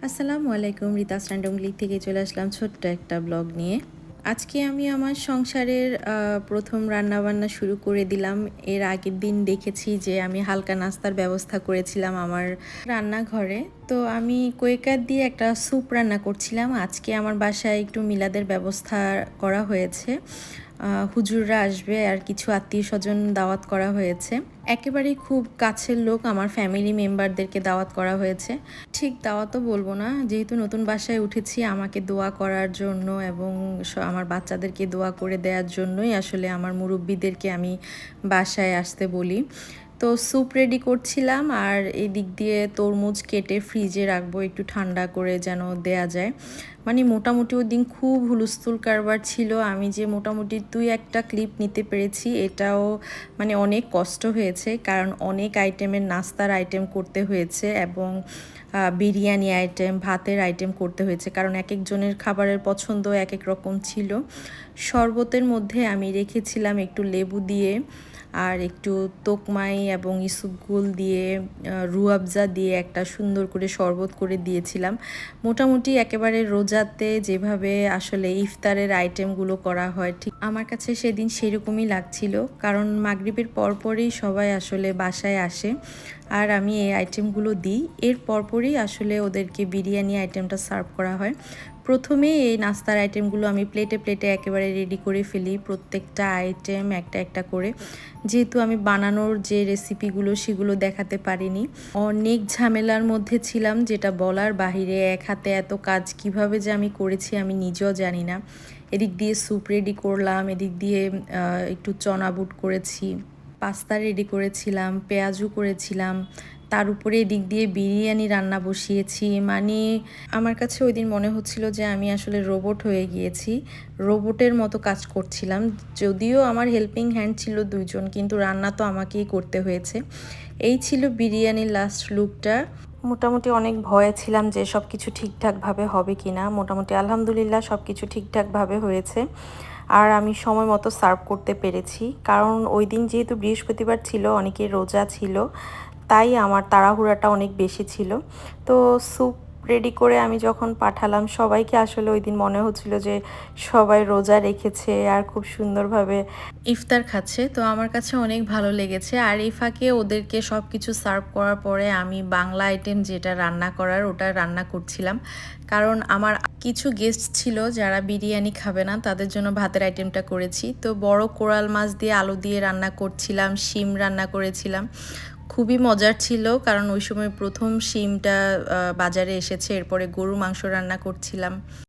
আসসালামু আলাইকুম, রিতাস random click থেকে চলে আসলাম ছোট্ট একটা ব্লগ নিয়ে। আজকে আমি আমার সংসারের প্রথম রান্নাবান্না শুরু করে দিলাম। এর আগের দিন দেখেছি যে আমি হালকা নাস্তার ব্যবস্থা করেছিলাম আমার রান্নাঘরে। তো আমি কোয়েকার দিয়ে একটা স্যুপ রান্না করছিলাম। আজকে আমার বাসায় একটু মিলাদের ব্যবস্থা করা হয়েছে। হুজুররা আসবে আর কিছু আত্মীয় স্বজন দাওয়াত করা হয়েছে। একেবারেই খুব কাছের লোক, আমার ফ্যামিলি মেম্বারদেরকে দাওয়াত করা হয়েছে। ঠিক দাওয়াতও বলবো না, যেহেতু নতুন বাসায় উঠেছি আমাকে দোয়া করার জন্য এবং আমার বাচ্চাদেরকে দোয়া করে দেওয়ার জন্যই আসলে আমার মুরব্বিদেরকে আমি বাসায় আসতে বলি। তো স্যুপ রেডি করছিলাম আর এই দিক দিয়ে তরমুজ কেটে ফ্রিজে রাখবো একটু ঠান্ডা করে যেন দেয়া যায়। মানে মোটামুটি ওই দিন খুব হুলস্থুল কারবার ছিল। আমি যে মোটামুটি 2-1টা ক্লিপ নিতে পেরেছি, এটাও মানে অনেক কষ্ট হয়েছে, কারণ অনেক আইটেমের নাস্তার আইটেম করতে হয়েছে এবং বিরিয়ানি আইটেম, ভাতের আইটেম করতে হয়েছে, কারণ এক একজনের খাবারের পছন্দ এক এক রকম ছিল। শরবতের মধ্যে আমি রেখেছিলাম একটু লেবু দিয়ে আর একটু তোকমাই এবং ইসুপগুল দিয়ে রুয়াবজা দিয়ে একটা সুন্দর করে শরবত করে দিয়েছিলাম। মোটামুটি একেবারে রোজাতে যেভাবে আসলে ইফতারের আইটেমগুলো করা হয়, ঠিক আমার কাছে সেদিন সেরকমই লাগছিল, কারণ মাগরিবের পরপরই সবাই আসলে বাসায় আসে আর আমি এই আইটেমগুলো দিই। এর পরপরই আসলে ওদেরকে বিরিয়ানি আইটেমটা সার্ভ করা হয়। প্রথমে এই নাস্তার আইটেমগুলো আমি প্লেটে প্লেটে একেবারে রেডি করে ফেলি, প্রত্যেকটা আইটেম একটা একটা করে, যেহেতু আমি বানানোর যে রেসিপিগুলো সেগুলো দেখাতে পারিনি। অনেক ঝামেলার মধ্যে ছিলাম, যেটা বলার বাহিরে। এক হাতে এত কাজ কিভাবে যে আমি করেছি আমি নিজেও জানি না। এদিক দিয়ে স্যুপ রেডি করলাম, এদিক দিয়ে একটু চনা বুট করেছি, পাস্তা রেডি করেছিলাম, পেঁয়াজু করেছিলাম, তার উপরে এদিক দিয়ে বিরিয়ানি রান্না বসিয়েছি। মানে আমার কাছে ওই দিন মনে হচ্ছিল যে আমি আসলে রোবট হয়ে গিয়েছি, রোবটের মতো কাজ করছিলাম। যদিও আমার হেল্পিং হ্যান্ড ছিল 2জন, কিন্তু রান্না তো আমাকেই করতে হয়েছে। এই ছিল বিরিয়ানির লাস্ট লুকটা। মোটামুটি অনেক ভয়ে ছিলাম যে সব কিছু ঠিকঠাকভাবে হবে কি না। মোটামুটি আলহামদুলিল্লাহ সব কিছু ঠিকঠাকভাবে হয়েছে আর আমি সময় মতো সার্ভ করতে পেরেছি, কারণ ওই দিন যেহেতু বৃহস্পতিবার ছিল, অনেকের রোজা ছিল, তাই আমার তাড়াহুড়াটা অনেক বেশি ছিল। তো স্যুপ রেডি করে আমি যখন পাঠালাম সবাইকে, আসলে ওই দিন মনে হচ্ছিল যে সবাই রোজা রেখেছে আর খুব সুন্দরভাবে ইফতার খাচ্ছে। তো আমার কাছে অনেক ভালো লেগেছে। আর এই ফাঁকে ওদেরকে সব কিছু সার্ভ করার পরে আমি বাংলা আইটেম যেটা রান্না করার ওটা রান্না করছিলাম, কারণ আমার কিছু গেস্ট ছিল যারা বিরিয়ানি খাবে না, তাদের জন্য ভাতের আইটেমটা করেছি। তো বড় কোরাল মাছ দিয়ে আলু দিয়ে রান্না করছিলাম, শিম রান্না করেছিলাম। খুবই মজার ছিল, কারণ ওই সময় প্রথম শিমটা বাজারে এসেছে। এরপরে গরু মাংস রান্না করছিলাম।